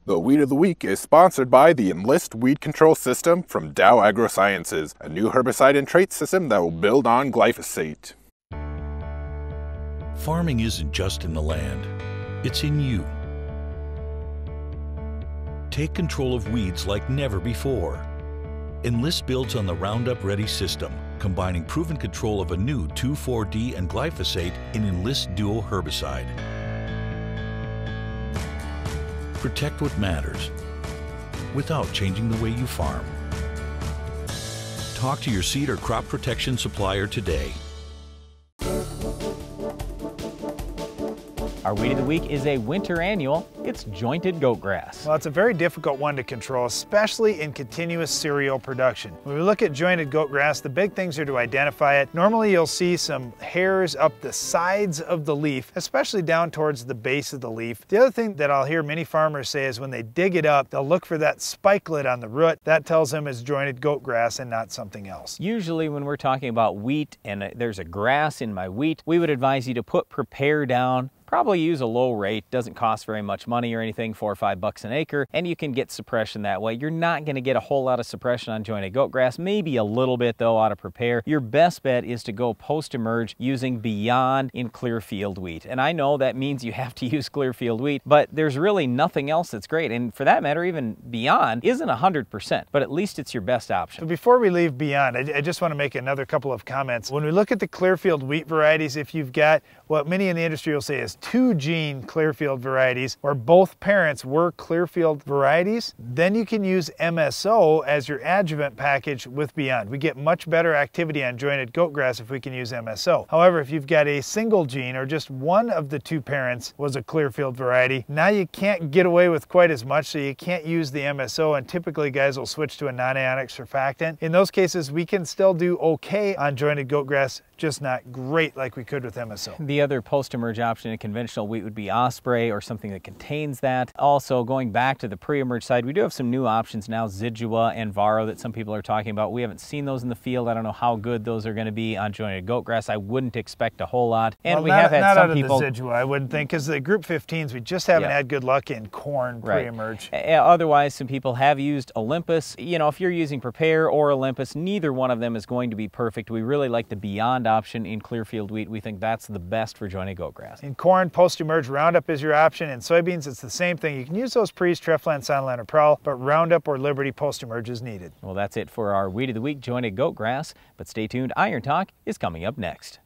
The Weed of the Week is sponsored by the Enlist Weed Control System from Dow AgroSciences, a new herbicide and trait system that will build on glyphosate. Farming isn't just in the land, it's in you. Take control of weeds like never before. Enlist builds on the Roundup Ready system, combining proven control of a new 2,4-D and glyphosate in Enlist Duo herbicide. Protect what matters without changing the way you farm. Talk to your seed or crop protection supplier today. Our Weed of the Week is a winter annual. It's jointed goatgrass. Well, it's a very difficult one to control, especially in continuous cereal production. When we look at jointed goatgrass, the big things are to identify it. Normally you'll see some hairs up the sides of the leaf, especially down towards the base of the leaf. The other thing that I'll hear many farmers say is when they dig it up, they'll look for that spikelet on the root. That tells them it's jointed goatgrass and not something else. Usually when we're talking about wheat and there's a grass in my wheat, we would advise you to put prepare down. Probably use a low rate, doesn't cost very much money or anything, $4 or $5 an acre, and you can get suppression that way. You're not going to get a whole lot of suppression on jointed goatgrass, maybe a little bit though out of prepare. Your best bet is to go post-emerge using Beyond in Clearfield wheat. And I know that means you have to use Clearfield wheat, but there's really nothing else that's great. And for that matter, even Beyond isn't 100%, but at least it's your best option. So before we leave Beyond, I just want to make another couple of comments. When we look at the Clearfield wheat varieties, if you've got what many in the industry will say is 2-gene Clearfield varieties, where both parents were Clearfield varieties, then you can use MSO as your adjuvant package with Beyond. We get much better activity on jointed goatgrass if we can use MSO. However, if you've got a single gene or just one of the two parents was a Clearfield variety, now you can't get away with quite as much, so you can't use the MSO, and typically guys will switch to a non-ionic surfactant. In those cases, we can still do okay on jointed goatgrass, just not great like we could with MSO. The other post-emerge option in conventional wheat would be Osprey or something that contains that. Also, going back to the pre-emerge side, we do have some new options now, Zidua and Varo, that some people are talking about. We haven't seen those in the field. I don't know how good those are going to be on jointed goatgrass. I wouldn't expect a whole lot. And we have had some people... Not out of the Zidua, I wouldn't think, because the Group 15s, we just haven't had good luck in corn pre-emerge. Otherwise, some people have used Olympus. You know, if you're using Prepare or Olympus, neither one of them is going to be perfect. We really like the Beyond option in Clearfield wheat. We think that's the best for jointed goatgrass. In corn, post-emerge Roundup is your option. In soybeans, it's the same thing. You can use those pre's, Treflan, Sonalan, or Prowl, but Roundup or Liberty post-emerge is needed. Well, that's it for our Weed of the Week, jointed goatgrass. But stay tuned, Iron Talk is coming up next.